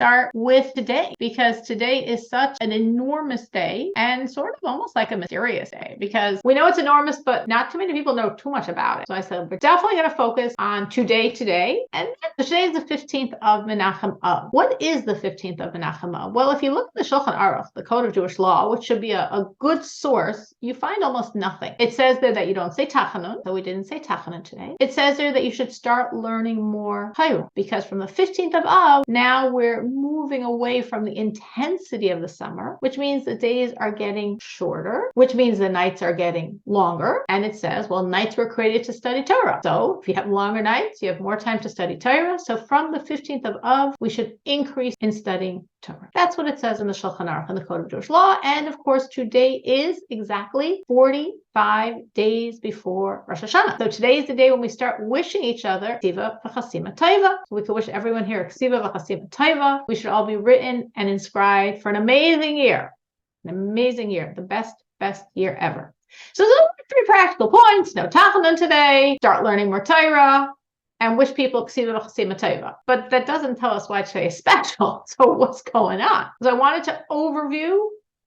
start with today, because today is such an enormous day and sort of almost like a mysterious day, because we know it's enormous, but not too many people know too much about it. So I said, we're definitely going to focus on today. And today is the 15th of Menachem Av. What is the 15th of Menachem Av? Well, if you look at the Shulchan Aruch, the Code of Jewish Law, which should be a good source, you find almost nothing. It says there that you don't say Tachanun, so we didn't say Tachanun today. It says there that you should start learning more Torah, because from the 15th of Av, now we're moving away from the intensity of the summer, which means the days are getting shorter, which means the nights are getting longer. And it says, well, nights were created to study Torah. So if you have longer nights, you have more time to study Torah. So from the 15th of Av, we should increase in studying Torah. That's what it says in the Shulchan Aruch and the Code of Jewish Law. And of course, today is exactly 45 days before Rosh Hashanah. So today is the day when we start wishing each other Ksiva v'chasima tova. So we could wish everyone here Ksiva v'chasima tova. We should all be written and inscribed for an amazing year. An amazing year. The best year ever. So those are 3 practical points. No Tachanun today. Start learning more Torah. And wish people Ksiva v'chasima tova. But that doesn't tell us why today is special. So what's going on? So I wanted to overview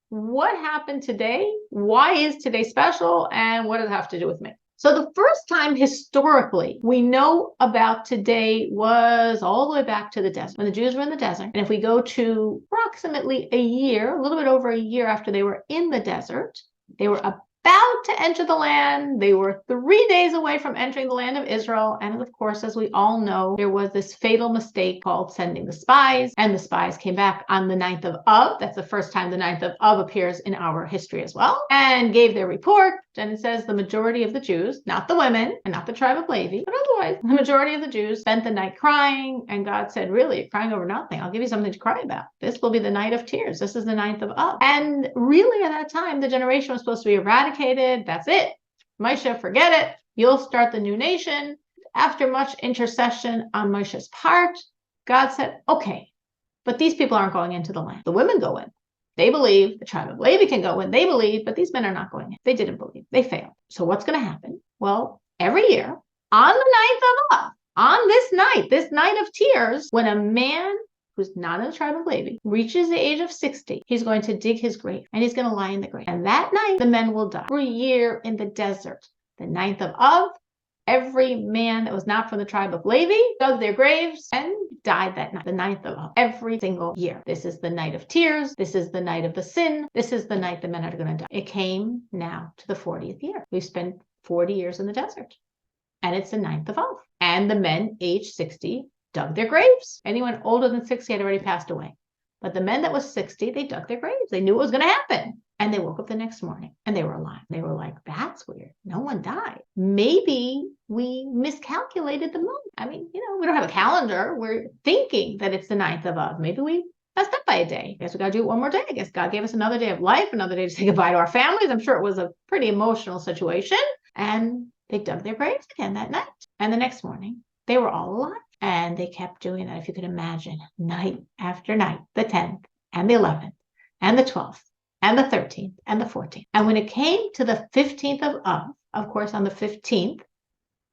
what happened today, why is today special, and what does it have to do with me? So the first time historically we know about today was all the way back to the desert, when the Jews were in the desert. And if we go to approximately a year, a little bit over a year after they were in the desert, they were about to enter the land. They were 3 days away from entering the land of Israel. And of course, as we all know, there was this fatal mistake called sending the spies. And the spies came back on the 9th of Av. That's the first time the 9th of Av appears in our history as well. And gave their report. And it says the majority of the Jews, not the women and not the tribe of Levi, but otherwise, the majority of the Jews spent the night crying. And God said, really, you're crying over nothing. I'll give you something to cry about. This will be the night of tears. This is the 9th of Av. And really at that time, the generation was supposed to be eradicated. That's it. Moshe, forget it. You'll start the new nation. After much intercession on Moshe's part, God said, okay, but these people aren't going into the land. The women go in. They believe. The tribe of Levi can go in. They believe, but these men are not going in. They didn't believe. They failed. So what's going to happen? Well, every year on the 9th of Av, on this night of tears, when a man who's not in the tribe of Levi reaches the age of 60, he's going to dig his grave and he's going to lie in the grave. And that night, the men will die. Every year in the desert, the 9th of Av, every man that was not from the tribe of Levi dug their graves and died that night, the 9th of Av, every single year. This is the night of tears. This is the night of the sin. This is the night the men are going to die. It came now to the 40th year. We've spent 40 years in the desert. And it's the 9th of Av. And the men aged 60 dug their graves. Anyone older than 60 had already passed away. But the men that was 60, they dug their graves. They knew it was going to happen. And they woke up the next morning and they were alive. They were like, that's weird. No one died. Maybe we miscalculated the moon. I mean, we don't have a calendar. We're thinking that it's the 9th of Av. Maybe we messed up by a day. I guess we got to do it one more day. I guess God gave us another day of life, another day to say goodbye to our families. I'm sure it was a pretty emotional situation. And they dug their graves again that night. And the next morning, they were all alive. And they kept doing that, if you could imagine, night after night, the 10th and the 11th and the 12th and the 13th and the 14th. And when it came to the 15th of Av, of course, on the 15th,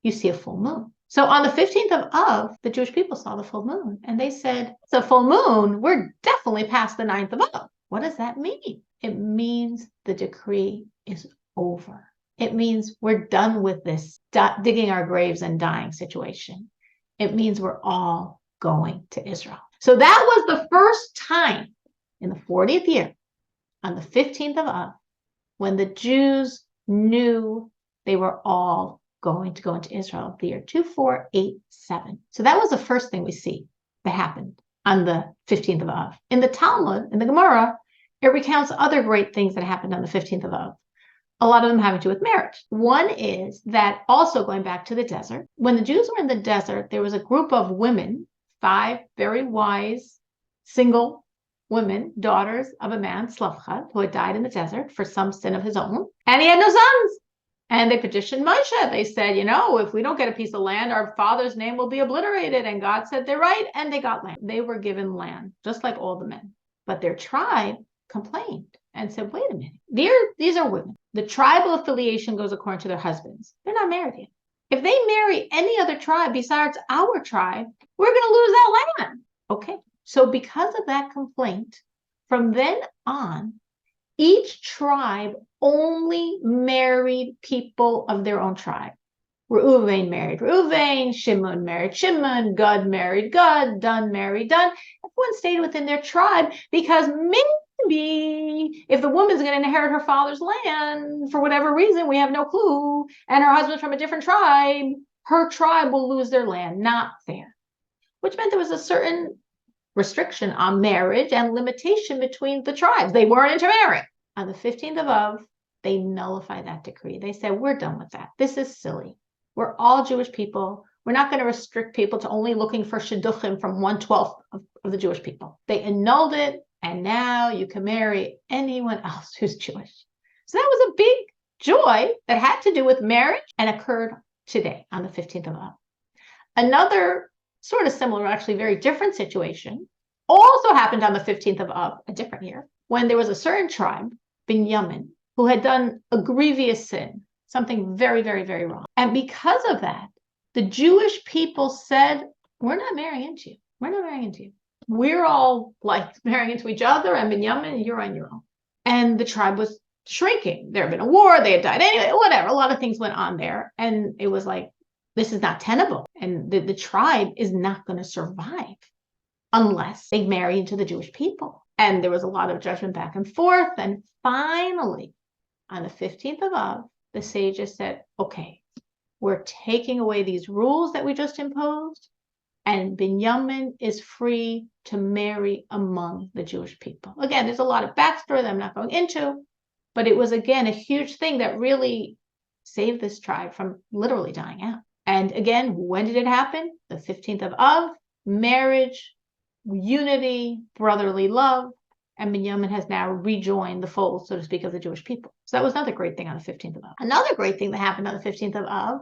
you see a full moon. So on the 15th of Av, the Jewish people saw the full moon. And they said, it's a full moon. We're definitely past the 9th of Av. What does that mean? It means the decree is over. It means we're done with this digging our graves and dying situation. It means we're all going to Israel. So that was the first time in the 40th year, on the 15th of Av, when the Jews knew they were all going to go into Israel, the year 2487. So that was the first thing we see that happened on the 15th of Av. In the Talmud, in the Gemara, it recounts other great things that happened on the 15th of Av. A lot of them having to do with marriage. One is that, also going back to the desert, when the Jews were in the desert, there was a group of women, 5 very wise, single women, daughters of a man, Slavchad, who had died in the desert for some sin of his own, and he had no sons. And they petitioned Moshe. They said, if we don't get a piece of land, our father's name will be obliterated. And God said, they're right. And they got land. They were given land, just like all the men. But their tribe complained and said, wait a minute, these are women. The tribal affiliation goes according to their husbands. They're not married yet. If they marry any other tribe besides our tribe, we're going to lose that land. Okay. So because of that complaint, from then on, each tribe only married people of their own tribe. Reuven married Reuven, Shimon married Shimon, Gad married Gad, Dan married Dan. Everyone stayed within their tribe because maybe if the woman's going to inherit her father's land for whatever reason, we have no clue, and her husband's from a different tribe, her tribe will lose their land. Not fair. Which meant there was a certain restriction on marriage and limitation between the tribes. They weren't intermarrying. On the 15th of Av, they nullified that decree. They said, we're done with that. This is silly. We're all Jewish people. We're not going to restrict people to only looking for shidduchim from 1/12 of the Jewish people. They annulled it, and now you can marry anyone else who's Jewish. So that was a big joy that had to do with marriage and occurred today on the 15th of Av. Another sort of similar, actually very different situation also happened on the 15th of Av, a different year, when there was a certain tribe, Binyamin, who had done a grievous sin, something very, very, very wrong. And because of that, the Jewish people said, we're not marrying into you. We're not marrying into you. We're all like marrying into each other, and Binyamin, you're on your own. And the tribe was shrinking. There had been a war, they had died anyway, whatever. A lot of things went on there. And it was like, this is not tenable. And the tribe is not going to survive unless they marry into the Jewish people. And there was a lot of judgment back and forth. And finally, on the 15th of Av, the sages said, okay, we're taking away these rules that we just imposed, and Binyamin is free to marry among the Jewish people. Again, there's a lot of backstory that I'm not going into, but it was, again, a huge thing that really saved this tribe from literally dying out. And again, when did it happen? The 15th of Av, marriage, unity, brotherly love, and Binyamin has now rejoined the fold, so to speak, of the Jewish people. So that was another great thing on the 15th of Av. Another great thing that happened on the 15th of Av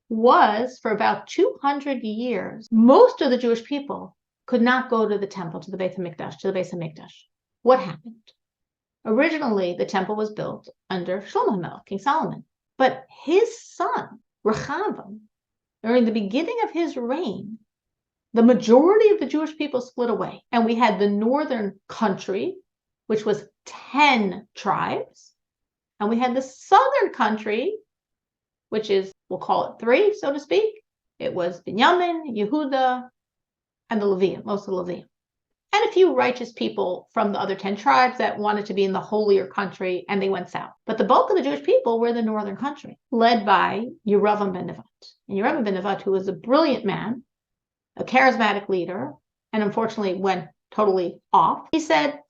was, for about 200 years, most of the Jewish people could not go to the temple, to the Beit HaMikdash, What happened? Originally, the temple was built under Shlomo HaMelech, King Solomon. But his son, Rechavam, during the beginning of his reign, the majority of the Jewish people split away. And we had the northern country, which was 10 tribes. And we had the southern country, which is, we'll call it 3, so to speak. It was Binyamin, Yehuda, and the Levium, most of the Levium. And a few righteous people from the other 10 tribes that wanted to be in the holier country, and they went south. But the bulk of the Jewish people were in the northern country, led by Yeravam ben Nevat. And Yeravam ben Nevat, who was a brilliant man, a charismatic leader, and unfortunately went totally off, he said,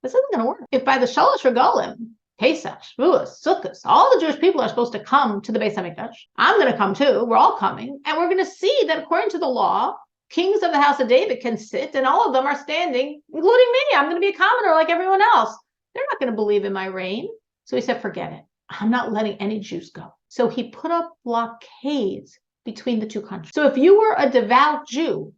this isn't going to work. If by the Shalosh Regalim, Pesach, Shavuos, Sukkot, all the Jewish people are supposed to come to the Beis HaMikdash, I'm going to come too, we're all coming, and we're going to see that according to the law, kings of the house of David can sit, and all of them are standing, including me. I'm going to be a commoner like everyone else. They're not going to believe in my reign. So he said, forget it. I'm not letting any Jews go. So he put up blockades between the two countries. So if you were a devout Jew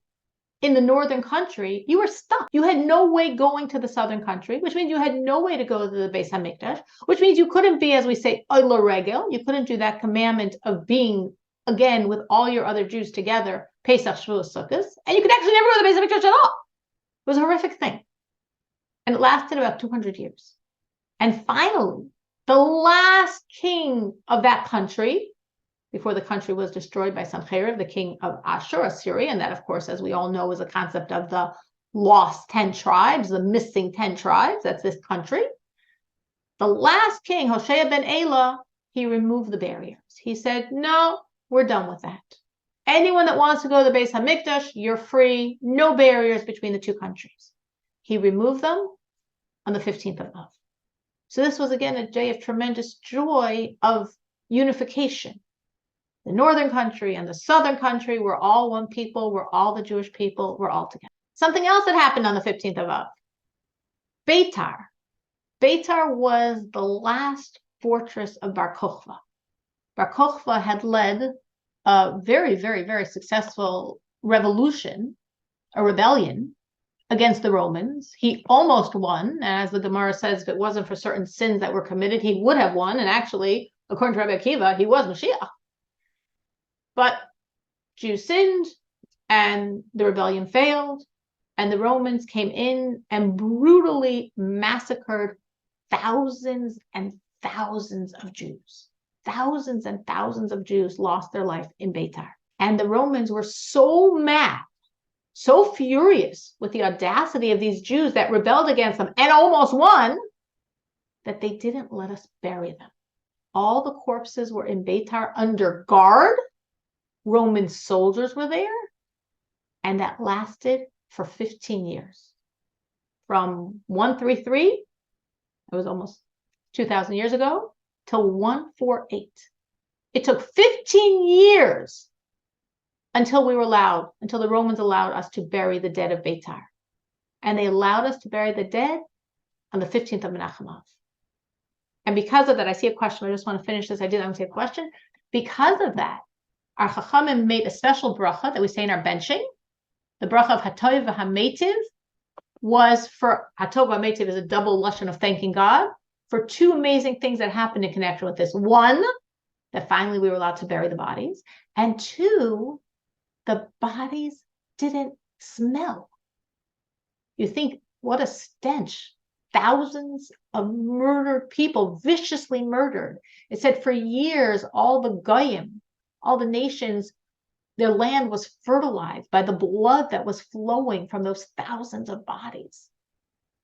in the northern country, you were stuck. You had no way going to the southern country, which means you had no way to go to the Beis HaMikdash, which means you couldn't be, as we say, Oila Regel. You couldn't do that commandment of being, again, with all your other Jews together, Pesach, Shavuos, Sukkot, and you could actually never go to the Beis HaMikdash at all. It was a horrific thing. And it lasted about 200 years. And finally, the last king of that country, before the country was destroyed by Sancherib, the king of Ashur, Assyria, and that, of course, as we all know, is a concept of the lost 10 tribes, the missing 10 tribes. That's this country. The last king, Hoshea ben Elah, he removed the barriers. He said, no, we're done with that. Anyone that wants to go to the Beis HaMikdash, you're free. No barriers between the two countries. He removed them on the 15th of Av. So this was, again, a day of tremendous joy of unification. The northern country and the southern country were all one people. We're all the Jewish people. We're all together. Something else that happened on the 15th of Av. Beitar. Beitar was the last fortress of Bar Kokhba. Bar Kokhba had led a very, very, very successful revolution, a rebellion against the Romans. He almost won. And as the Gemara says, if it wasn't for certain sins that were committed, he would have won. And actually, according to Rabbi Akiva, he was Mashiach. But Jews sinned and the rebellion failed. And the Romans came in and brutally massacred thousands and thousands of Jews. Thousands and thousands of Jews lost their life in Beitar. And the Romans were so mad, so furious with the audacity of these Jews that rebelled against them and almost won, that they didn't let us bury them. All the corpses were in Beitar under guard. Roman soldiers were there. And that lasted for 15 years. From 133, it was almost 2,000 years ago, till 148. It took 15 years until the Romans allowed us to bury the dead of Beitar. And they allowed us to bury the dead on the 15th of Menachem Av. And because of that, I see a question. I just want to finish this. I want to say a question. Because of that, our Chachamim made a special bracha that we say in our benching. The bracha of Hatov v'Hametiv was for, Hatov v'Hametiv is a double lashon of thanking God for two amazing things that happened in connection with this. One, that finally we were allowed to bury the bodies. And two, the bodies didn't smell. You think, what a stench. Thousands of murdered people, viciously murdered. It said for years, all the goyim, all the nations, their land was fertilized by the blood that was flowing from those thousands of bodies.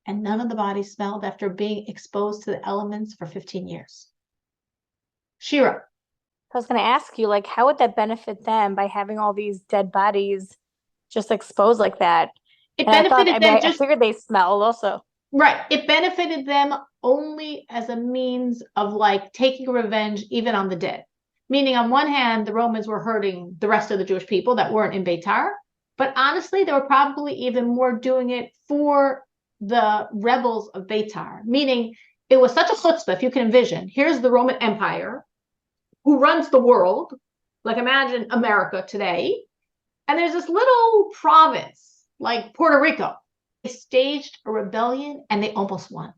And none of the bodies smelled after being exposed to the elements for 15 years. Shira. I was going to ask you, like, how would that benefit them by having all these dead bodies just exposed like that? It benefited them. I figured they smelled also. Right. It benefited them only as a means of like taking revenge even on the dead. Meaning on one hand, the Romans were hurting the rest of the Jewish people that weren't in Beitar. But honestly, they were probably even more doing it for the rebels of Beitar. Meaning it was such a chutzpah, if you can envision. Here's the Roman Empire who runs the world. Like imagine America today. And there's this little province like Puerto Rico. They staged a rebellion and they almost won.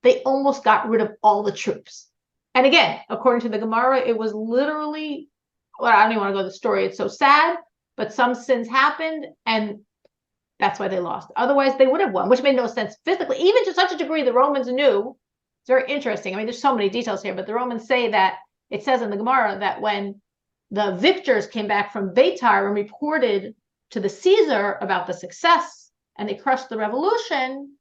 They almost got rid of all the troops. And again, according to the Gemara, it was literally, well, I don't even want to go to the story. It's so sad, but some sins happened and that's why they lost. Otherwise, they would have won, which made no sense physically. Even to such a degree, the Romans knew. It's very interesting. I mean, there's so many details here, but the Romans say that it says in the Gemara that when the victors came back from Beitar and reported to the Caesar about the success and they crushed the revolution,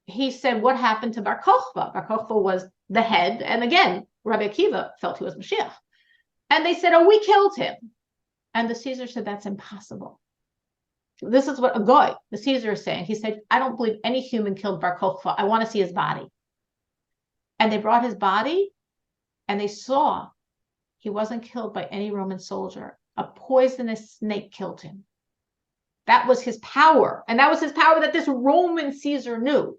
he said, what happened to Bar Kokhba? Bar Kokhba was the head. And again, Rabbi Akiva felt he was Mashiach. And they said, oh, we killed him. And the Caesar said, that's impossible. This is what a goy, the Caesar, is saying. He said, I don't believe any human killed Bar Kokhba. I want to see his body. And they brought his body and they saw he wasn't killed by any Roman soldier. A poisonous snake killed him. That was his power. And that was his power that this Roman Caesar knew.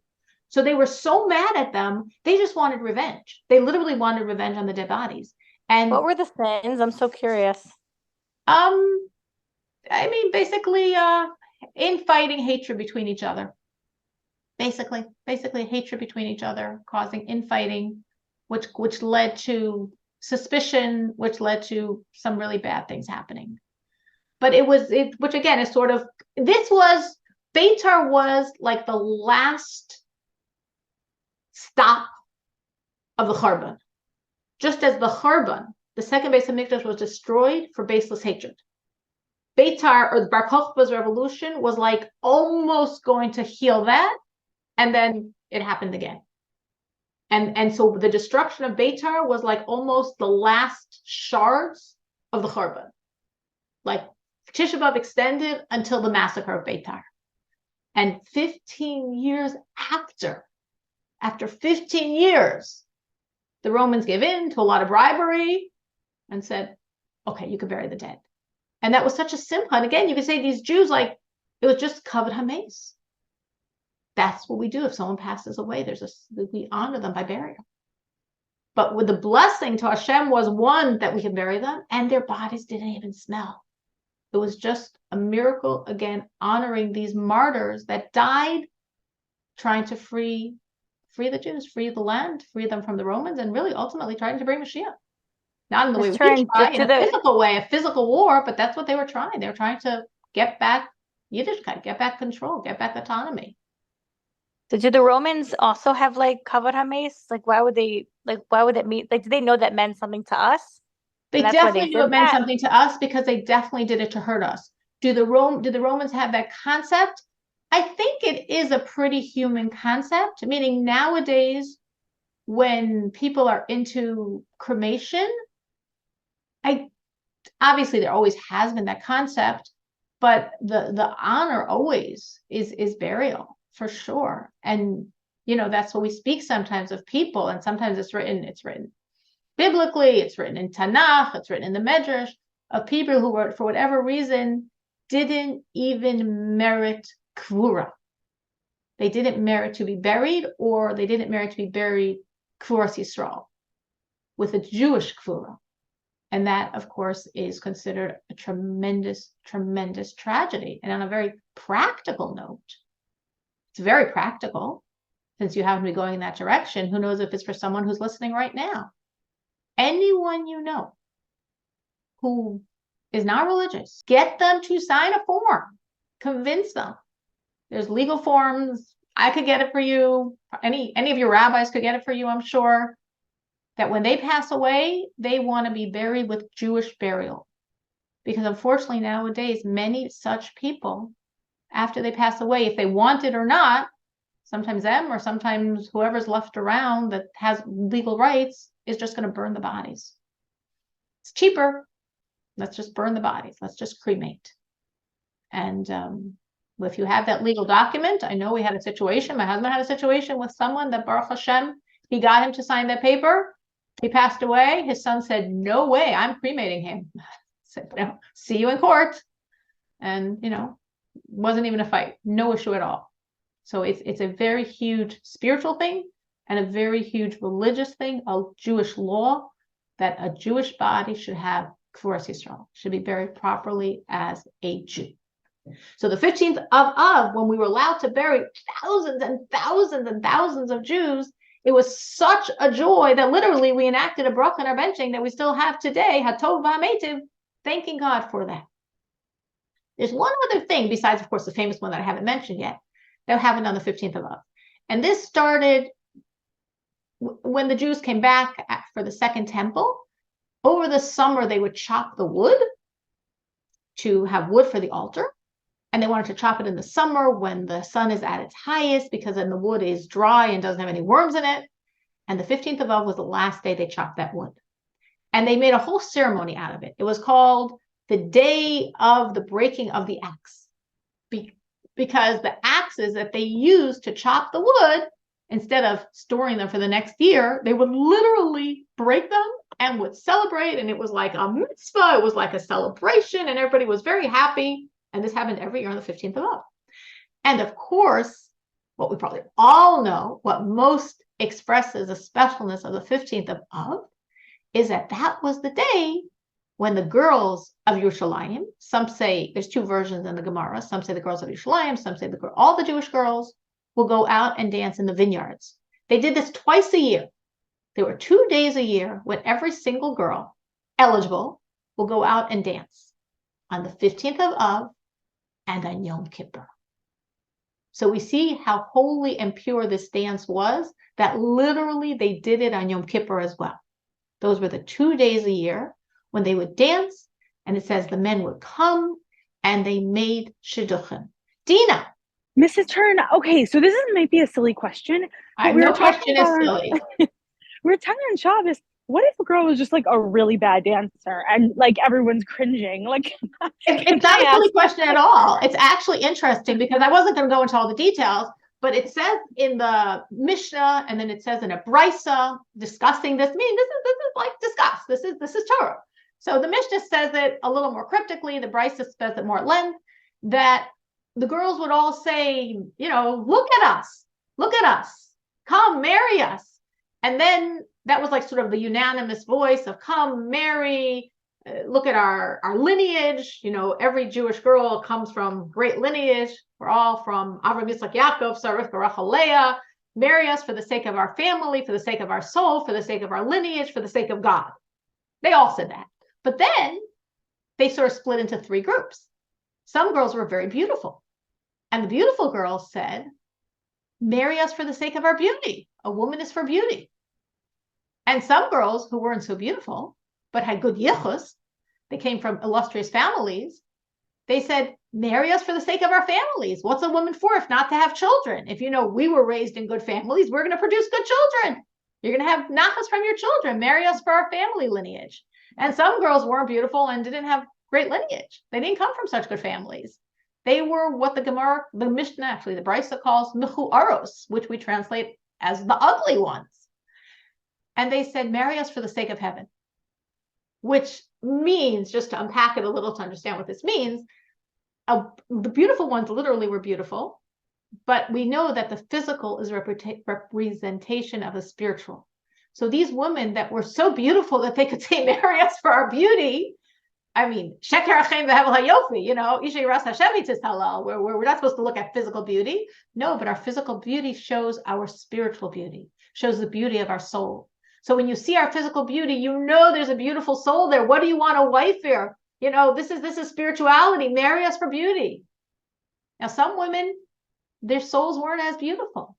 So they were so mad at them, they just wanted revenge. They literally wanted revenge on the dead bodies. And what were the sins? I'm so curious. I mean, basically, infighting, hatred between each other. Basically hatred between each other, causing infighting, which led to suspicion, which led to some really bad things happening. But which again is sort of, Beitar was like the last stop of the Churban. Just as the Churban, the second Beis HaMikdash, was destroyed for baseless hatred. Beitar, or Bar Kokhba's revolution, was like almost going to heal that, and then it happened again. And so the destruction of Beitar was like almost the last shards of the Churban. Like Tisha B'Av extended until the massacre of Beitar. And 15 years after 15 years, the Romans gave in to a lot of bribery and said, okay, you can bury the dead. And that was such a simcha. And again, you could say these Jews, like, it was just kavod hames. That's what we do if someone passes away. We honor them by burial. But with the blessing to Hashem was one, that we can bury them, and their bodies didn't even smell. It was just a miracle, again, honoring these martyrs that died trying to free the Jews, free the land, free them from the Romans, and really ultimately trying to bring Mashiach. Not in the way we try, in a physical way, a physical war, but that's what they were trying. They were trying to get back Yiddishkeit, get back control, get back autonomy. So did the Romans also have like kavod hames? Like why would it mean, like, did they know that meant something to us? They And that's why they definitely knew did it meant that? something to us because they definitely did it to hurt us. Did the Romans have that concept? I think it is a pretty human concept, meaning nowadays when people are into cremation, obviously there always has been that concept, but the honor always is burial for sure. And that's what we speak sometimes of people, and sometimes it's written biblically, it's written in Tanakh, it's written in the Medrash, of people who were, for whatever reason, didn't even merit kvura. They didn't merit to be buried, or they didn't merit to be buried kvuras Yisrael, with a Jewish kvura. And that, of course, is considered a tremendous, tremendous tragedy. And on a very practical note, it's very practical, since you happen to be going in that direction. Who knows if it's for someone who's listening right now? Anyone you know who is not religious, get them to sign a form. Convince them. There's legal forms. I could get it for you. Any of your rabbis could get it for you, I'm sure. That when they pass away, they want to be buried with Jewish burial. Because unfortunately nowadays, many such people, after they pass away, if they want it or not, sometimes them or sometimes whoever's left around that has legal rights is just going to burn the bodies. It's cheaper. Let's just burn the bodies. Let's just cremate. And if you have that legal document, I know we had a situation, my husband had a situation with someone that Baruch Hashem, he got him to sign that paper. He passed away. His son said, no way, I'm cremating him. Said, no, see you in court. And, wasn't even a fight. No issue at all. So it's a very huge spiritual thing and a very huge religious thing, a Jewish law, that a Jewish body should have kvuras Yisrael, should be buried properly as a Jew. So the 15th of Av, when we were allowed to bury thousands and thousands and thousands of Jews, it was such a joy that literally we enacted a bracha in our benching that we still have today, Hatov v'Hametiv, thanking God for that. There's one other thing besides, of course, the famous one that I haven't mentioned yet, that happened on the 15th of Av. And this started when the Jews came back for the second temple. Over the summer, they would chop the wood to have wood for the altar. And they wanted to chop it in the summer when the sun is at its highest, because then the wood is dry and doesn't have any worms in it. And the 15th of Av was the last day they chopped that wood. And they made a whole ceremony out of it. It was called the day of the breaking of the axe. Because the axes that they used to chop the wood, instead of storing them for the next year, they would literally break them and would celebrate. And it was like a mitzvah. It was like a celebration. And everybody was very happy. And this happened every year on the 15th of Av. And of course, what we probably all know, what most expresses the specialness of the 15th of Av, is that was the day when the girls of Yerushalayim, some say, there's two versions in the Gemara, some say the girls of Yerushalayim, some say all the Jewish girls will go out and dance in the vineyards. They did this twice a year. There were 2 days a year when every single girl eligible will go out and dance on the 15th of Av and on Yom Kippur. So we see how holy and pure this dance was, that literally they did it on Yom Kippur as well. Those were the 2 days a year when they would dance, and it says the men would come and they made shidduchim. Dina. Mrs. Turn, okay, so this might be a silly question. No question is silly. We were talking on Shabbos, what if a girl was just like a really bad dancer and like everyone's cringing? Like, it's not a silly question at all. It's actually interesting because I wasn't going to go into all the details, but it says in the Mishnah, and then it says in a Brisa discussing this. I mean, this is like discussed. This is Torah. So the Mishnah says it a little more cryptically. The Brisa says it more at length, that the girls would all say, look at us, come marry us. And then that was like sort of the unanimous voice of come marry, look at our lineage. Every Jewish girl comes from great lineage. We're all from Avraham, Yitzchak, Yaakov, Sarah, Rachel, Leah. Marry us for the sake of our family, for the sake of our soul, for the sake of our lineage, for the sake of God. They all said that. But then they sort of split into three groups. Some girls were very beautiful. And the beautiful girls said, marry us for the sake of our beauty. A woman is for beauty. And some girls who weren't so beautiful, but had good yichus, they came from illustrious families, they said, marry us for the sake of our families. What's a woman for if not to have children? If you know we were raised in good families, we're going to produce good children. You're going to have nachas from your children. Marry us for our family lineage. And some girls weren't beautiful and didn't have great lineage. They didn't come from such good families. They were what the Gemara, the Mishnah, actually, the Brisa calls mechuaros, which we translate as the ugly ones. And they said, marry us for the sake of heaven, which means, just to unpack it a little to understand what this means, the beautiful ones literally were beautiful, but we know that the physical is representation of the spiritual. So these women that were so beautiful that they could say, marry us for our beauty. I mean, sheker achem v'hevel hayofi, you know, ishay ras Hashem is halal, where we're not supposed to look at physical beauty. No, but our physical beauty shows our spiritual beauty, shows the beauty of our soul. So when you see our physical beauty, you know there's a beautiful soul there. What do you want a wife here? You know, this is spirituality. Marry us for beauty. Now, some women, their souls weren't as beautiful,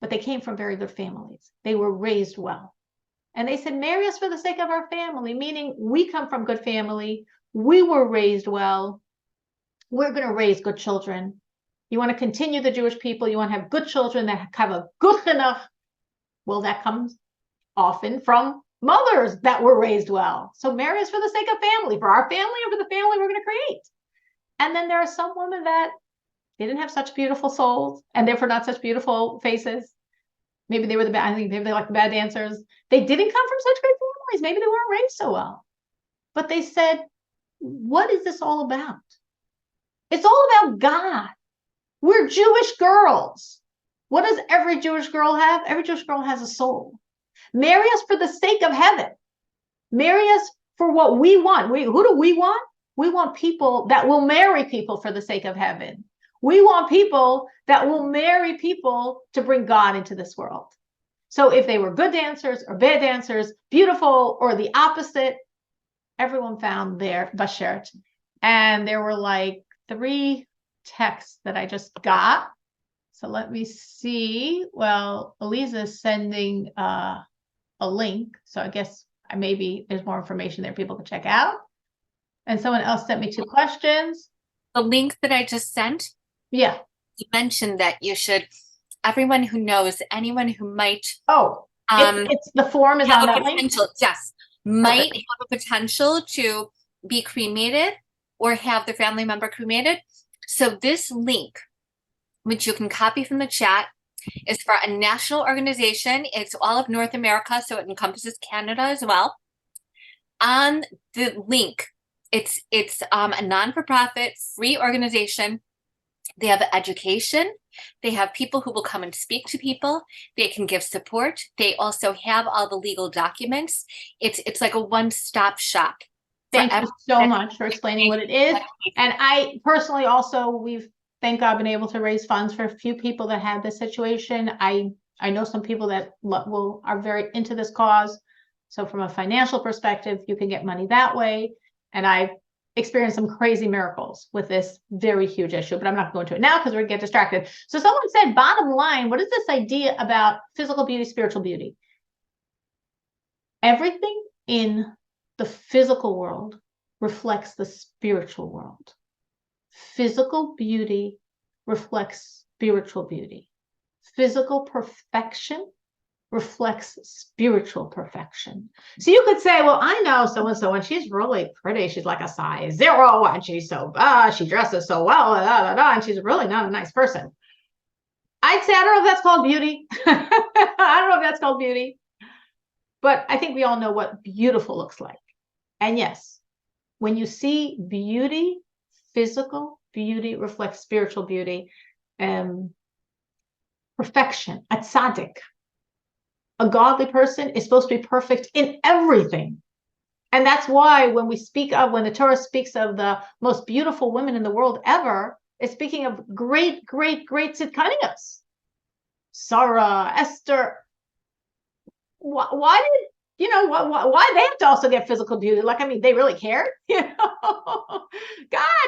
but they came from very good families. They were raised well. And they said, marry us for the sake of our family, meaning we come from good family. We were raised well. We're going to raise good children. You want to continue the Jewish people. You want to have good children that have a good chinuch. Well, that comes often from mothers that were raised well. So marry us for the sake of family, for our family and for the family we're going to create. And then there are some women that didn't have such beautiful souls and therefore not such beautiful faces. Maybe they were maybe they like the bad dancers. They didn't come from such great families. Maybe they weren't raised so well. But they said, what is this all about? It's all about God. We're Jewish girls. What does every Jewish girl have? Every Jewish girl has a soul. Marry us for the sake of heaven. Marry us for what we want. Who do we want? We want people that will marry people for the sake of heaven. We want people that will marry people to bring God into this world. So if they were good dancers or bad dancers, beautiful or the opposite, everyone found their bashert. And there were like 3 texts that I just got. So let me see. Well, Eliza is sending a link. So I guess maybe there's more information there people can check out. And someone else sent me 2 questions. The link that I just sent. Yeah. You mentioned that you should, everyone who knows, anyone who might. It's the form is on that link. Yes. Might have a potential to be cremated or have their family member cremated. So this link, which you can copy from the chat, is for a national organization. It's all of North America, so it encompasses Canada as well. On the link, it's a non-for-profit, free organization. They have education. They have people who will come and speak to people. They can give support. They also have all the legal documents. It's like a one-stop shop. Thank you so much for explaining what it is. And I personally also, we've, thank God, been able to raise funds for a few people that had this situation. I know some people that are very into this cause. So from a financial perspective, you can get money that way. And I've experienced some crazy miracles with this very huge issue, but I'm not going to it now because we're going to get distracted. So someone said, bottom line, what is this idea about physical beauty, spiritual beauty? Everything in the physical world reflects the spiritual world. Physical beauty reflects spiritual beauty. Physical perfection reflects spiritual perfection. So you could say, well, I know so-and-so, and she's really pretty. She's like a size 0, and she's so, she dresses so well, and she's really not a nice person. I'd say, I don't know if that's called beauty. I don't know if that's called beauty. But I think we all know what beautiful looks like. And yes, when you see beauty, physical beauty reflects spiritual beauty. Perfection, a tzaddik. A godly person is supposed to be perfect in everything. And that's why when the Torah speaks of the most beautiful women in the world ever, it's speaking of great, great, great tzidkanias. Sarah, Esther. Why You know, why they have to also get physical beauty? Like, I mean, they really care? You know, God,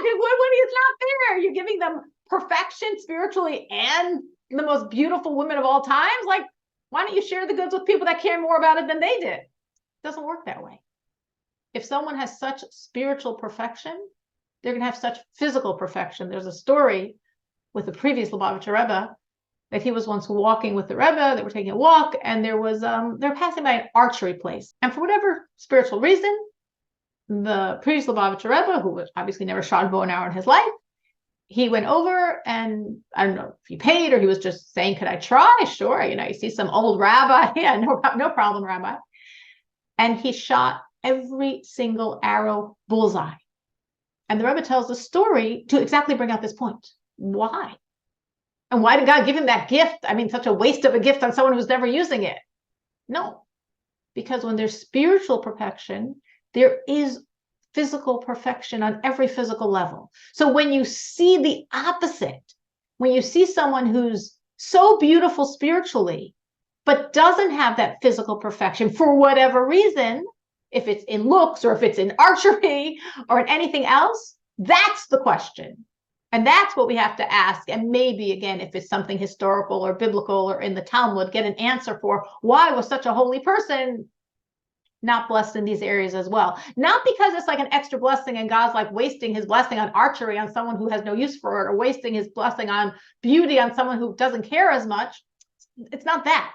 it's not fair. You're giving them perfection spiritually and the most beautiful women of all times. Like, why don't you share the goods with people that care more about it than they did? It doesn't work that way. If someone has such spiritual perfection, they're going to have such physical perfection. There's a story with the previous Lubavitcher Rebbe that he was once walking with the Rebbe. They were taking a walk, and there was they're passing by an archery place, and for whatever spiritual reason, the previous Lubavitcher Rebbe, who was obviously never shot a bow and arrow in his life, he went over, and I don't know if he paid or he was just saying, "Could I try?" Sure, you know, you see some old rabbi, yeah, no problem, rabbi, and he shot every single arrow bullseye. And the Rebbe tells the story to exactly bring out this point. Why? And why did God give him that gift? I mean, such a waste of a gift on someone who's never using it. No, because when there's spiritual perfection, there is physical perfection on every physical level. So when you see the opposite, when you see someone who's so beautiful spiritually, but doesn't have that physical perfection for whatever reason, if it's in looks or if it's in archery or in anything else, that's the question. And that's what we have to ask. And maybe, again, if it's something historical or biblical or in the Talmud, get an answer for why was such a holy person not blessed in these areas as well? Not because it's like an extra blessing and God's like wasting his blessing on archery on someone who has no use for it, or wasting his blessing on beauty on someone who doesn't care as much. It's not that.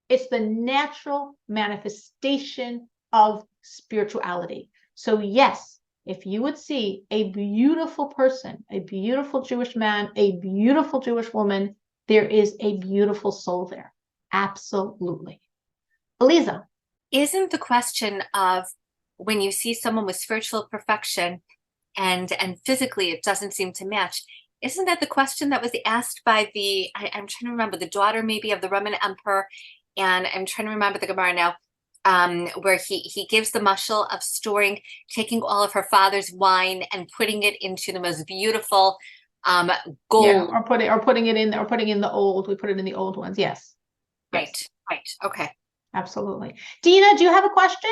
It's the natural manifestation of spirituality. So yes, if you would see a beautiful person, a beautiful Jewish man, a beautiful Jewish woman, there is a beautiful soul there. Absolutely. Eliza. Isn't the question of when you see someone with spiritual perfection and physically it doesn't seem to match, isn't that the question that was asked by I'm trying to remember, the daughter maybe of the Roman emperor, and I'm trying to remember the Gemara now, where he gives the mashal of taking all of her father's wine and putting it into the most beautiful gold. Yeah, or putting it in the old. We put it in the old ones. Yes. Right. Okay. Absolutely. Dina, do you have a question?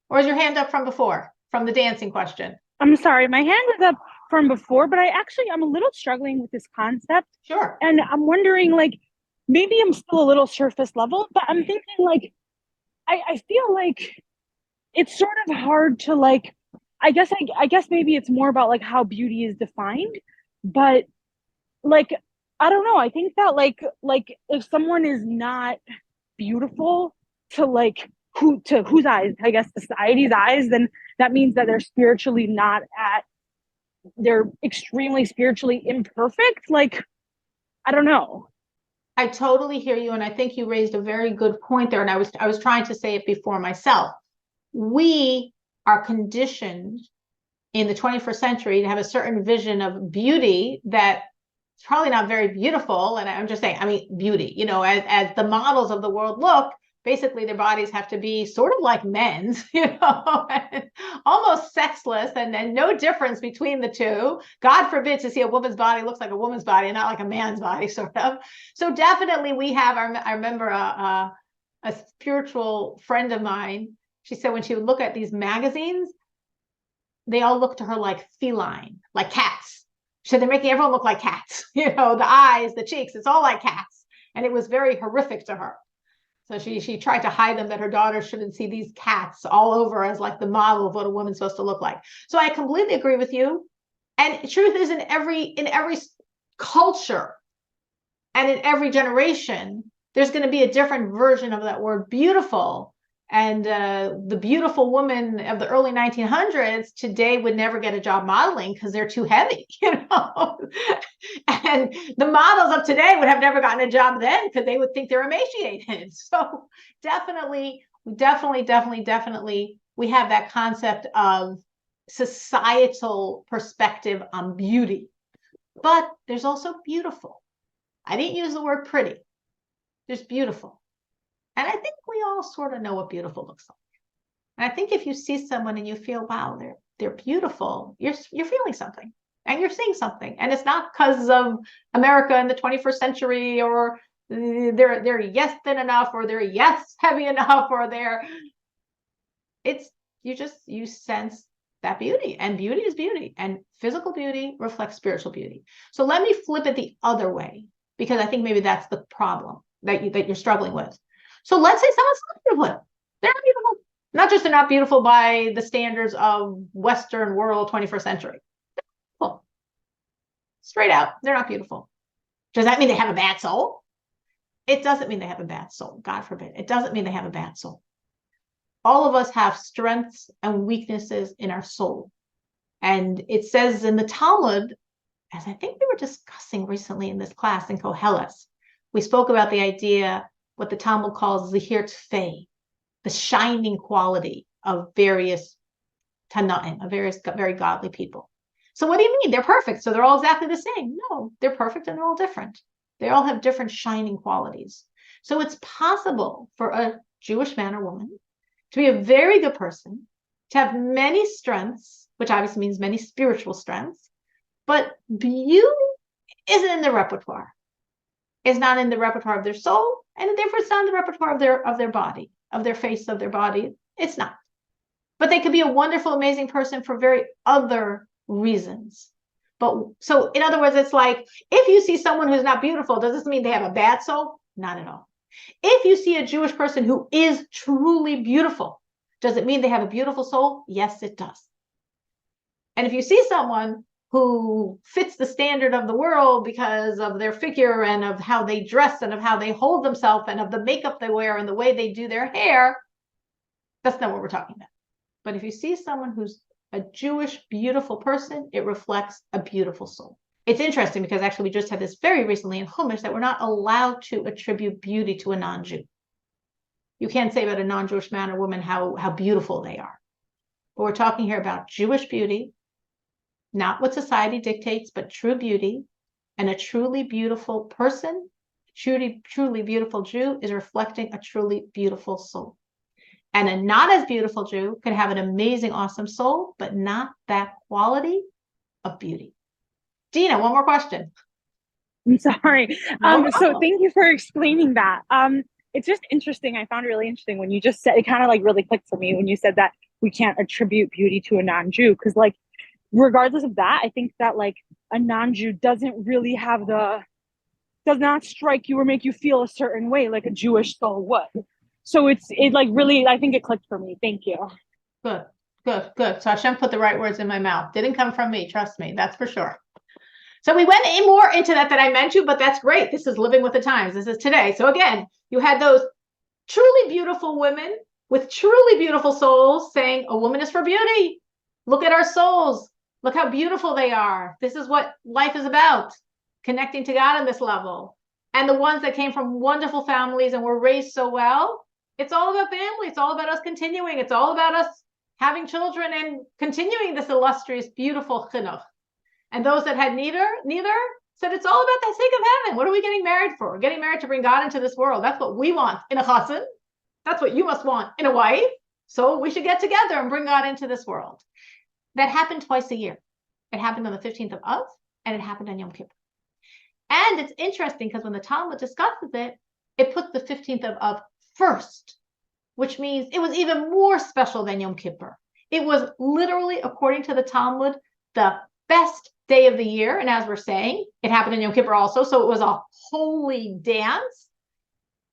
Or is your hand up from before, from the dancing question? I'm sorry, my hand is up from before, but I'm a little struggling with this concept. Sure. And I'm wondering, like, maybe I'm still a little surface level, but I'm thinking, like, I feel like it's sort of hard to, like, I guess maybe it's more about like how beauty is defined, but like, I don't know. I think that like if someone is not beautiful to whose eyes, I guess society's eyes, then that means that they're spiritually they're extremely spiritually imperfect. Like, I don't know. I totally hear you. And I think you raised a very good point there. And I was trying to say it before myself. We are conditioned in the 21st century to have a certain vision of beauty that's probably not very beautiful. And I'm just saying, I mean, beauty, you know, as the models of the world look, basically their bodies have to be sort of like men's, you know, almost sexless, and no difference between the two. God forbid to see a woman's body looks like a woman's body and not like a man's body, sort of. So definitely we have, I remember a spiritual friend of mine, she said when she would look at these magazines, they all look to her like feline, like cats. She said they're making everyone look like cats, you know, the eyes, the cheeks, it's all like cats. And it was very horrific to her. So she tried to hide them, that her daughter shouldn't see these cats all over as like the model of what a woman's supposed to look like. So I completely agree with you. And truth is, in every culture and in every generation, there's going to be a different version of that word beautiful. And the beautiful woman of the early 1900s today would never get a job modeling because they're too heavy, you know. And the models of today would have never gotten a job then because they would think they're emaciated. So definitely, we have that concept of societal perspective on beauty. But there's also beautiful. I didn't use the word pretty. There's beautiful. And I think we all sort of know what beautiful looks like. And I think if you see someone and you feel, wow, they're beautiful, you're feeling something and you're seeing something. And it's not because of America in the 21st century or they're yes thin enough, or they're yes heavy enough, or you sense that beauty, and beauty is beauty, and physical beauty reflects spiritual beauty. So let me flip it the other way, because I think maybe that's the problem that you're struggling with. So let's say someone's not beautiful. They're not beautiful. Not just they're not beautiful by the standards of Western world 21st century. Well, straight out, they're not beautiful. Does that mean they have a bad soul? It doesn't mean they have a bad soul. God forbid. It doesn't mean they have a bad soul. All of us have strengths and weaknesses in our soul. And it says in the Talmud, as I think we were discussing recently in this class in Koheles, we spoke about the idea, what the Talmud calls zehir tfei, the shining quality of various Tanaim, of various very godly people. So what do you mean? They're perfect, so they're all exactly the same. No, they're perfect and they're all different. They all have different shining qualities. So it's possible for a Jewish man or woman to be a very good person, to have many strengths, which obviously means many spiritual strengths, but beauty isn't in their repertoire. It's not in the repertoire of their soul, and therefore it's not in the repertoire of their body, of their face, of their body. It's not. But they could be a wonderful, amazing person for very other reasons. But so in other words, it's like, if you see someone who's not beautiful, does this mean they have a bad soul? Not at all. If you see a Jewish person who is truly beautiful, does it mean they have a beautiful soul? Yes, it does. And if you see someone who fits the standard of the world because of their figure and of how they dress and of how they hold themselves and of the makeup they wear and the way they do their hair, that's not what we're talking about. But if you see someone who's a Jewish beautiful person, it reflects a beautiful soul. It's interesting because actually we just had this very recently in Chumash that we're not allowed to attribute beauty to a non-Jew. You can't say about a non-Jewish man or woman how beautiful they are. But we're talking here about Jewish beauty, not what society dictates, but true beauty. And a truly beautiful person, truly beautiful Jew is reflecting a truly beautiful soul. And a not as beautiful Jew can have an amazing, awesome soul, but not that quality of beauty. Dina, one more question. I'm sorry. No So problem. thank you for explaining that. It's just interesting. I found it really interesting when you just said, it kind of like really clicked for me when you said that we can't attribute beauty to a non-Jew. Because like, regardless of that, I think that like a non-Jew doesn't really have does not strike you or make you feel a certain way like a Jewish soul would. So it like really, I think it clicked for me. Thank you. Good. So Hashem put the right words in my mouth. Didn't come from me, trust me, that's for sure. So we went more into that than I meant to, but that's great. This is living with the times. This is today. So again, you had those truly beautiful women with truly beautiful souls saying, a woman is for beauty. Look at our souls. Look how beautiful they are. This is what life is about, connecting to God on this level. And the ones that came from wonderful families and were raised so well, it's all about family. It's all about us continuing. It's all about us having children and continuing this illustrious, beautiful chinuch. And those that had neither said it's all about the sake of heaven. What are we getting married for? We're getting married to bring God into this world. That's what we want in a chassan. That's what you must want in a wife. So we should get together and bring God into this world. That happened twice a year. It happened on the 15th of Av, and it happened on Yom Kippur. And it's interesting because when the Talmud discusses it, it puts the 15th of Av first, which means it was even more special than Yom Kippur. It was literally, according to the Talmud, the best day of the year. And as we're saying, it happened in Yom Kippur also. So it was a holy dance.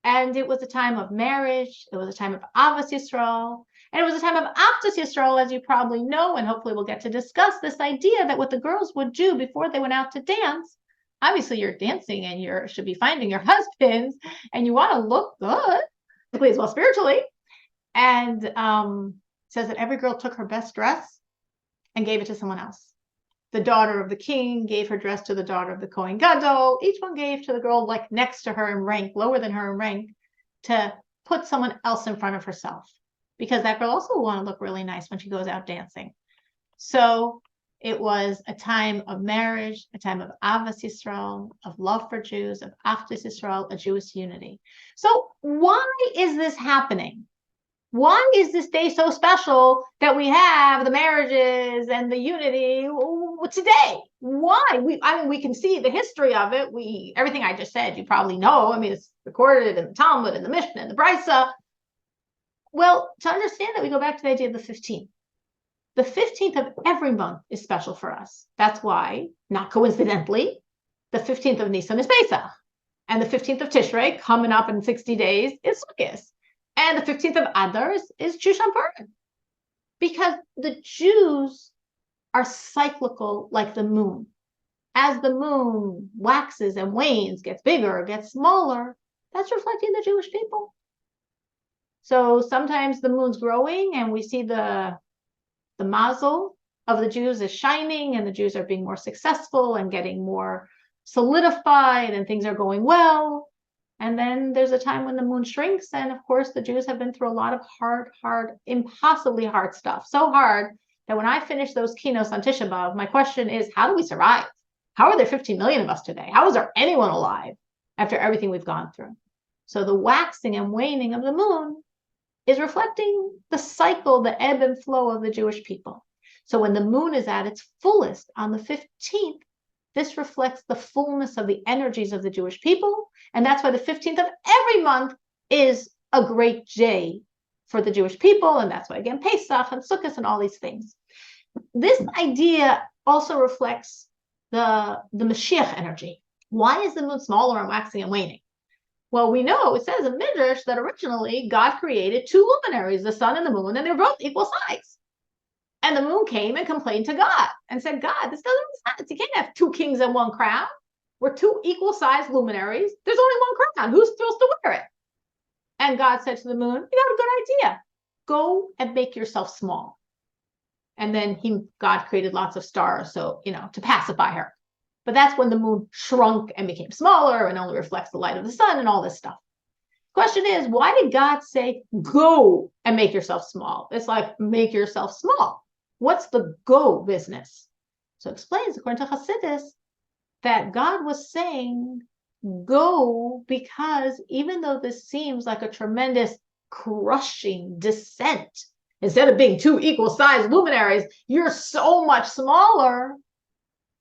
And it was a time of marriage. It was a time of Avos Yisrael. And it was a time of Achdus Yisrael, as you probably know, and hopefully we'll get to discuss this idea that what the girls would do before they went out to dance. Obviously, you're dancing and you should be finding your husbands and you want to look good, as well spiritually. And says that every girl took her best dress and gave it to someone else. The daughter of the king gave her dress to the daughter of the Kohen Gadol. Each one gave to the girl like next to her in rank, lower than her in rank, to put someone else in front of herself. Because that girl also will want to look really nice when she goes out dancing. So it was a time of marriage, a time of Avos Yisrael, of love for Jews, of Achdus Yisrael, a Jewish unity. So why is this happening? Why is this day so special that we have the marriages and the unity today? Why? We can see the history of it. Everything I just said, you probably know. I mean, it's recorded in the Talmud and the Mishnah and the Brisa. Well, to understand that, we go back to the idea of the 15th. The 15th of every month is special for us. That's why, not coincidentally, the 15th of Nisan is Pesach. And the 15th of Tishrei, coming up in 60 days, is Sukkot. And the 15th of Adar is Shushan Purim. Because the Jews are cyclical like the moon. As the moon waxes and wanes, gets bigger, gets smaller, that's reflecting the Jewish people. So sometimes the moon's growing and we see the mazel of the Jews is shining and the Jews are being more successful and getting more solidified and things are going well. And then there's a time when the moon shrinks. And of course, the Jews have been through a lot of hard, impossibly hard stuff. So hard that when I finish those keynotes on Tisha B'Av, my question is, how do we survive? How are there 15 million of us today? How is there anyone alive after everything we've gone through? So the waxing and waning of the moon is reflecting the cycle, the ebb and flow of the Jewish people. So when the moon is at its fullest on the 15th, this reflects the fullness of the energies of the Jewish people. And that's why the 15th of every month is a great day for the Jewish people. And that's why, again, Pesach and Sukkot and all these things. This idea also reflects the Mashiach energy. Why is the moon smaller and waxing and waning? Well, we know it says in Midrash that originally God created two luminaries, the sun and the moon, and they were both equal size. And the moon came and complained to God and said, God, this doesn't make sense. You can't have two kings and one crown. We're two equal sized luminaries. There's only one crown. Who's supposed to wear it? And God said to the moon, you got a good idea. Go and make yourself small. And then God created lots of stars, so, to pacify her. But that's when the moon shrunk and became smaller and only reflects the light of the sun and all this stuff. Question is, why did God say, go and make yourself small? It's like, make yourself small. What's the go business? So it explains, according to Hasidus, that God was saying, go, because even though this seems like a tremendous crushing descent, instead of being two equal-sized luminaries, you're so much smaller.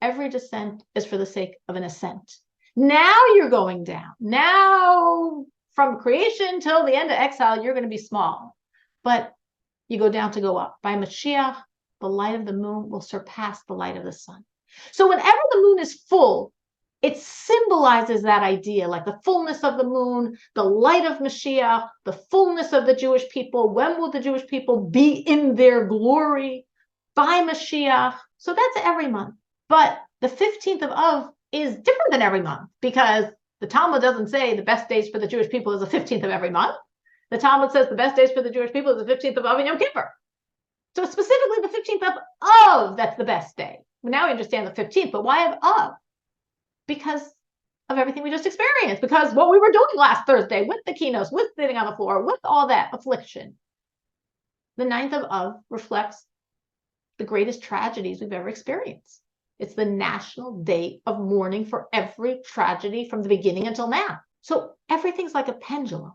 Every descent is for the sake of an ascent. Now you're going down. Now, from creation till the end of exile, you're going to be small. But you go down to go up. By Mashiach, the light of the moon will surpass the light of the sun. So whenever the moon is full, it symbolizes that idea, like the fullness of the moon, the light of Mashiach, the fullness of the Jewish people. When will the Jewish people be in their glory? By Mashiach. So that's every month. But the 15th of Av is different than every month because the Talmud doesn't say the best days for the Jewish people is the 15th of every month. The Talmud says the best days for the Jewish people is the 15th of Av and Yom Kippur. So specifically the 15th of Av, that's the best day. Well, now we understand the 15th, but why of Av? Because of everything we just experienced, because what we were doing last Thursday with the keynotes, with sitting on the floor, with all that affliction. The 9th of Av reflects the greatest tragedies we've ever experienced. It's the national day of mourning for every tragedy from the beginning until now. So everything's like a pendulum.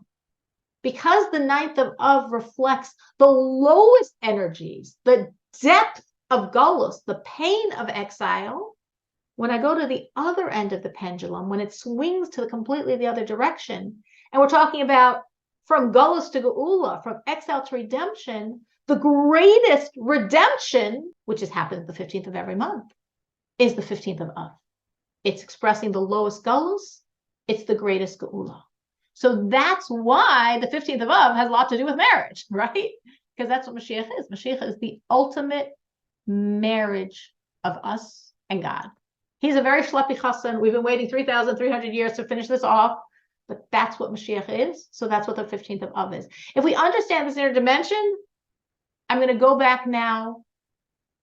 Because the 9th of Av reflects the lowest energies, the depth of Golus, the pain of exile, when I go to the other end of the pendulum, when it swings to completely the other direction, and we're talking about from Golus to Geula, from exile to redemption, the greatest redemption, which has happened the 15th of every month, is the 15th of Av. It's expressing the lowest Golus. It's the greatest Geula. So that's why the 15th of Av has a lot to do with marriage, right? Because that's what Mashiach is. Mashiach is the ultimate marriage of us and God. He's a very schleppy chassan. We've been waiting 3,300 years to finish this off, but that's what Mashiach is. So that's what the 15th of Av is. If we understand this inner dimension, I'm going to go back now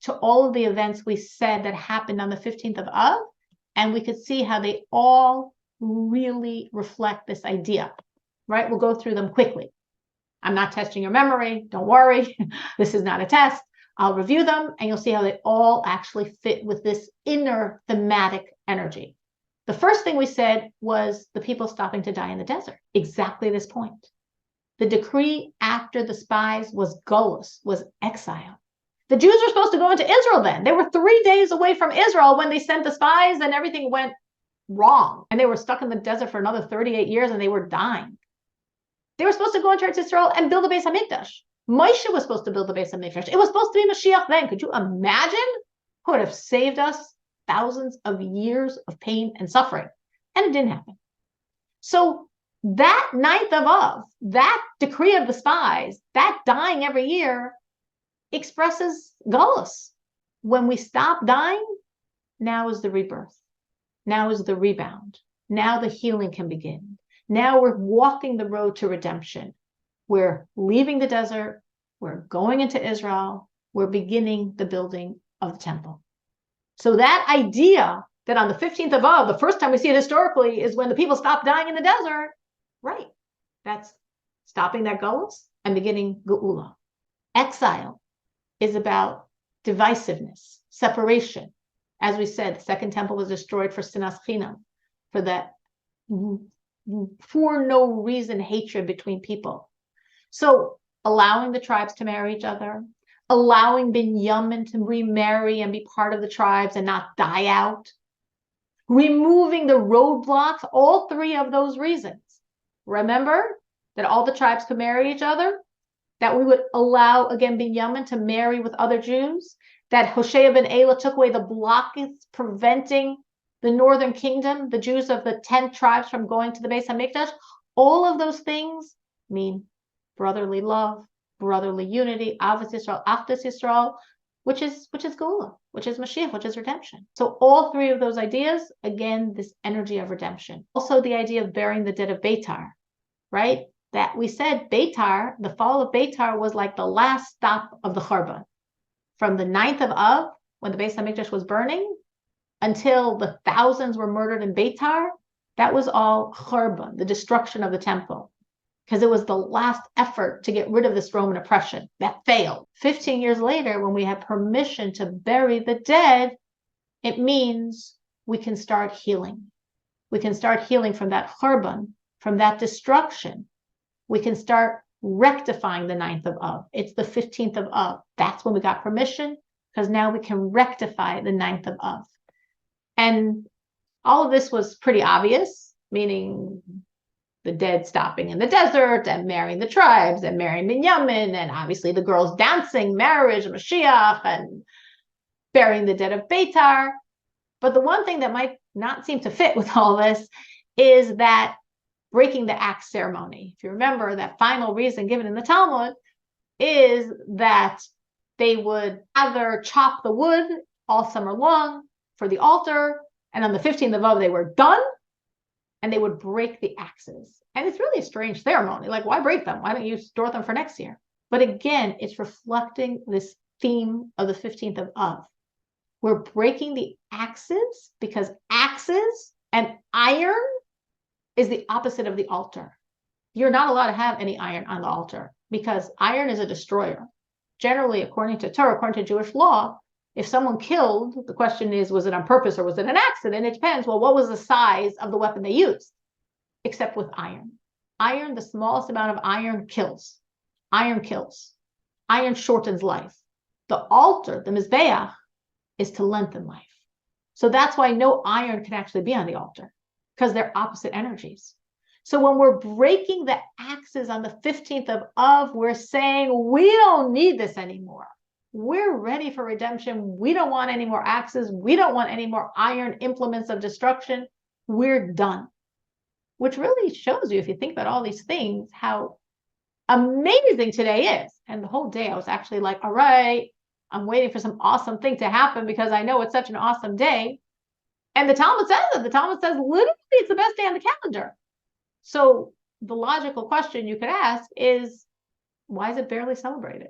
to all of the events we said that happened on the 15th of Av, and we could see how they all really reflect this idea, right? We'll go through them quickly. I'm not testing your memory. Don't worry. This is not a test. I'll review them and you'll see how they all actually fit with this inner thematic energy. The first thing we said was the people stopping to die in the desert. Exactly this point. The decree after the spies was Golus, was exile. The Jews were supposed to go into Israel then. They were 3 days away from Israel when they sent the spies and everything went wrong. And they were stuck in the desert for another 38 years and they were dying. They were supposed to go into Eretz Israel and build the Beis HaMikdash. Moshe was supposed to build the Beis HaMikdash. It was supposed to be Mashiach then. Could you imagine who would have saved us thousands of years of pain and suffering? And it didn't happen. So that 9th of Av, that decree of the spies, that dying every year expresses Galus. When we stop dying, now is the rebirth. Now is the rebound. Now the healing can begin. Now we're walking the road to redemption. We're leaving the desert. We're going into Israel. We're beginning the building of the temple. So that idea that on the 15th of Av, the first time we see it historically is when the people stop dying in the desert, right? That's stopping that Galus and beginning Geula. Exile is about divisiveness, separation. As we said, the second temple was destroyed for sinas chinam, for that for no reason hatred between people. So allowing the tribes to marry each other, allowing Binyamin to remarry and be part of the tribes and not die out, removing the roadblocks, all 3 of those reasons. Remember that all the tribes could marry each other, that we would allow, again, Binyamin to marry with other Jews, that Hoshea ben Elah took away the blockage preventing the northern kingdom, the Jews of the 10 tribes from going to the Beis HaMikdash. All of those things mean brotherly love, brotherly unity, Avos Yisrael, Achdus Yisrael, which is Geula, which is Mashiach, which is redemption. So all 3 of those ideas, again, this energy of redemption. Also the idea of burying the dead of Beitar, right? That we said Beitar, the fall of Beitar was like the last stop of the Churban. From the 9th of Av, when the Beis HaMikdash was burning, until the thousands were murdered in Beitar, that was all Churban, the destruction of the temple. Because it was the last effort to get rid of this Roman oppression that failed. 15 years later, when we have permission to bury the dead, it means we can start healing. We can start healing from that Churban, from that destruction. We can start rectifying the 9th of Av. It's the 15th of Av. That's when we got permission, because now we can rectify the 9th of Av. And all of this was pretty obvious, meaning the dead stopping in the desert and marrying the tribes and marrying Binyamin, and obviously the girls dancing, marriage, Mashiach, and burying the dead of Beitar. But the one thing that might not seem to fit with all this is that breaking the axe ceremony. If you remember, that final reason given in the Talmud is that they would either chop the wood all summer long for the altar, and on the 15th of Av, they were done, and they would break the axes. And it's really a strange ceremony. Like, why break them? Why don't you store them for next year? But again, it's reflecting this theme of the 15th of Av. We're breaking the axes because axes and iron is the opposite of the altar. You're not allowed to have any iron on the altar because iron is a destroyer. Generally, according to Torah, according to Jewish law, if someone killed, the question is, was it on purpose or was it an accident? It depends. Well, what was the size of the weapon they used? Except with iron. Iron, the smallest amount of iron kills. Iron kills. Iron shortens life. The altar, the Mizbeach, is to lengthen life. So that's why no iron can actually be on the altar, because they're opposite energies. So when we're breaking the axes on the 15th of Av, we're saying we don't need this anymore. We're ready for redemption. We don't want any more axes. We don't want any more iron implements of destruction. We're done. Which really shows you, if you think about all these things, how amazing today is. And the whole day I was actually like, all right, I'm waiting for some awesome thing to happen because I know it's such an awesome day. And the Talmud says it. The Talmud says literally it's the best day on the calendar. So the logical question you could ask is, why is it barely celebrated?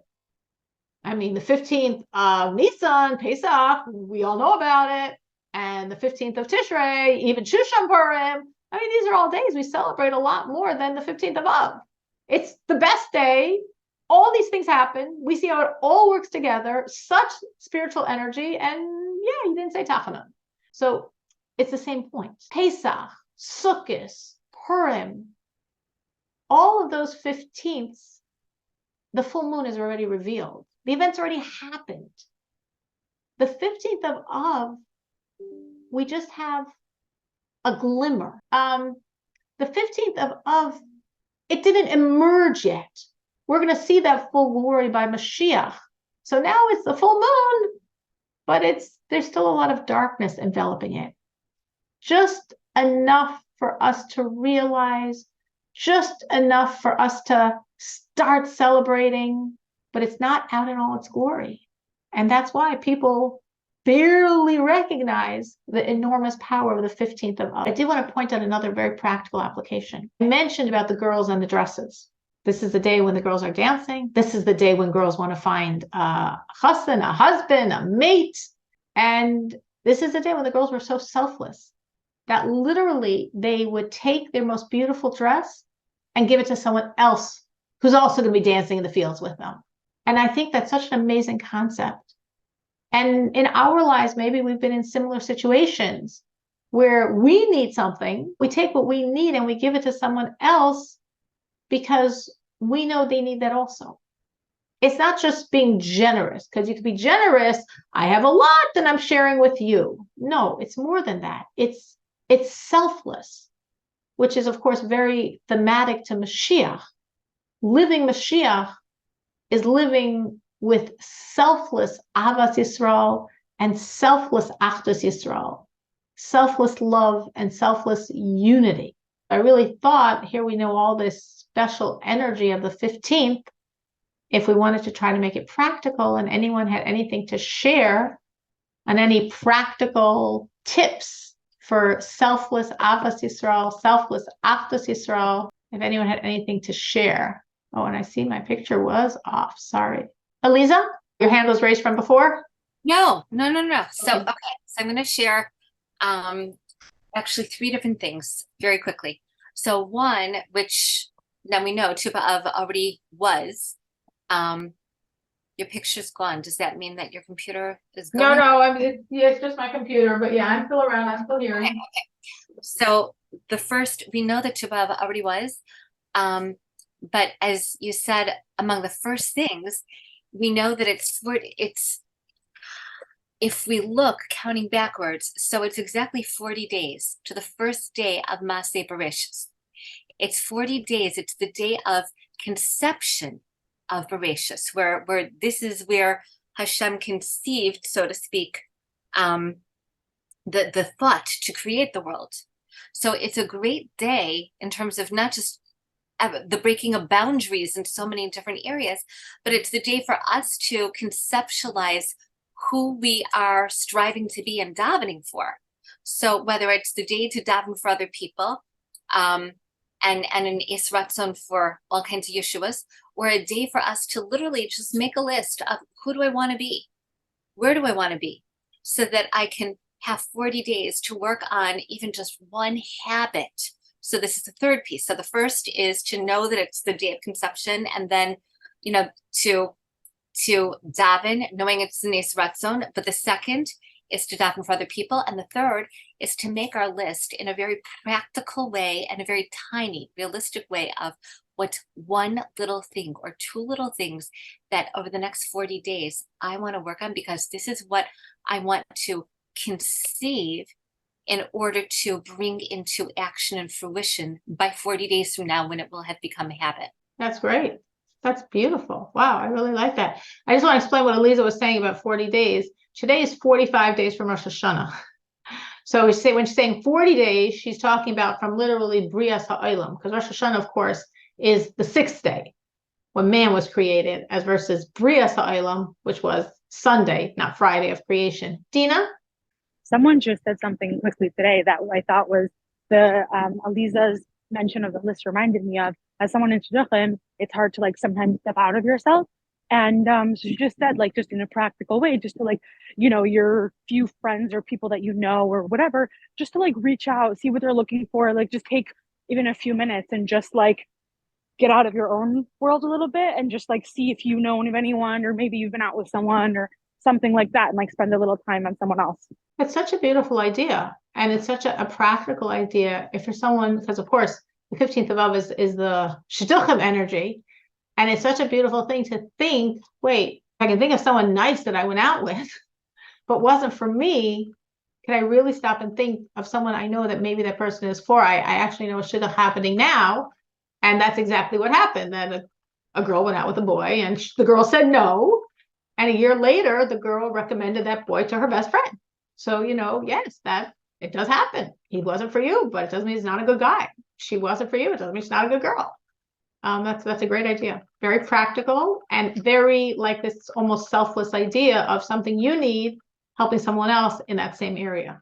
I mean, the 15th of Nisan, Pesach, we all know about it. And the 15th of Tishrei, even Shushan Purim. I mean, these are all days we celebrate a lot more than the 15th of Av. It's the best day. All these things happen. We see how it all works together. Such spiritual energy. And yeah, you didn't say Tachanun. So it's the same point. Pesach, Sukkot, Purim, all of those 15ths, the full moon is already revealed. The event's already happened. The 15th of Av, we just have a glimmer. The 15th of Av, it didn't emerge yet. We're going to see that full glory by Mashiach. So now it's the full moon, but there's still a lot of darkness enveloping it. Just enough for us to realize, just enough for us to start celebrating, but it's not out in all its glory. And that's why people barely recognize the enormous power of the 15th of Av. I did want to point out another very practical application. I mentioned about the girls and the dresses. This is the day when the girls are dancing. This is the day when girls want to find a chassan, a husband, a mate. And this is the day when the girls were so selfless that literally they would take their most beautiful dress and give it to someone else who's also going to be dancing in the fields with them. And I think that's such an amazing concept. And in our lives, maybe we've been in similar situations where we need something. We take what we need and we give it to someone else because we know they need that also. It's not just being generous, because you can be generous. I have a lot and I'm sharing with you. No, it's more than that. It's selfless, which is, of course, very thematic to Mashiach. Living Mashiach is living with selfless Ahavas Yisrael and selfless Achdus Yisrael, selfless love and selfless unity. I really thought, here we know all this special energy of the 15th, if we wanted to try to make it practical and anyone had anything to share and any practical tips for selfless Ahavas Yisrael, selfless Achdus Yisrael, if anyone had anything to share. Oh, and I see my picture was off. Sorry. Aliza, your hand was raised from before? No. So, okay. So I'm going to share actually 3 different things very quickly. So one, which now we know Tu B'Av already was, your picture's gone. Does that mean that your computer is going? No, it's just my computer, but yeah, I'm still around. I'm still here. Okay. So the first, we know that Tu B'Av already was, but as you said, among the first things, we know that it's if we look counting backwards, so it's exactly 40 days to the first day of Maseh Bereshis. It's 40 days. It's the day of conception of Bereshis, where this is where Hashem conceived, so to speak, the thought to create the world. So it's a great day in terms of not just the breaking of boundaries in so many different areas, but it's the day for us to conceptualize who we are striving to be and davening for. So whether it's the day to daven for other people, and an Is Ratzon for all kinds of Yeshuas, or a day for us to literally just make a list of who do I want to be? Where do I want to be? So that I can have 40 days to work on even just one habit. So this is the third piece. So the first is to know that it's the day of conception, and then, to daven, knowing it's the Nes Ratzon. But the second is to daven for other people. And the third is to make our list in a very practical way and a very tiny, realistic way of what's one little thing or 2 little things that over the next 40 days I want to work on, because this is what I want to conceive in order to bring into action and fruition by 40 days from now, when it will have become a habit. That's great. That's beautiful. Wow, I really like that. I just want to explain what Aliza was saying about 40 days. Today is 45 days from Rosh Hashanah. So when she's saying 40 days, she's talking about from literally Brias Ha'olam, because Rosh Hashanah, of course, is the 6th day when man was created, as versus Brias Ha'olam, which was Sunday, not Friday of creation. Dina? Someone just said something quickly today that I thought was the Aliza's mention of the list reminded me of. As someone in Shidduchim, it's hard to sometimes step out of yourself. And so she just said, just in a practical way, just to your few friends or people that or whatever, just to reach out, see what they're looking for, just take even a few minutes and just get out of your own world a little bit and just see if you know of anyone, or maybe you've been out with someone or something like that, and spend a little time on someone else. It's such a beautiful idea, and it's such a practical idea. If for someone, because of course the 15th of Av is the Shidduchim energy, and it's such a beautiful thing to think, wait, I can think of someone nice that I went out with, but wasn't for me. Can I really stop and think of someone I know that maybe that person is for? I actually know it should have happening now. And that's exactly what happened. That a girl went out with a boy and the girl said no. And a year later, the girl recommended that boy to her best friend. So, yes, that it does happen. He wasn't for you, but it doesn't mean he's not a good guy. She wasn't for you. It doesn't mean she's not a good girl. That's a great idea. Very practical and very like this almost selfless idea of something you need helping someone else in that same area.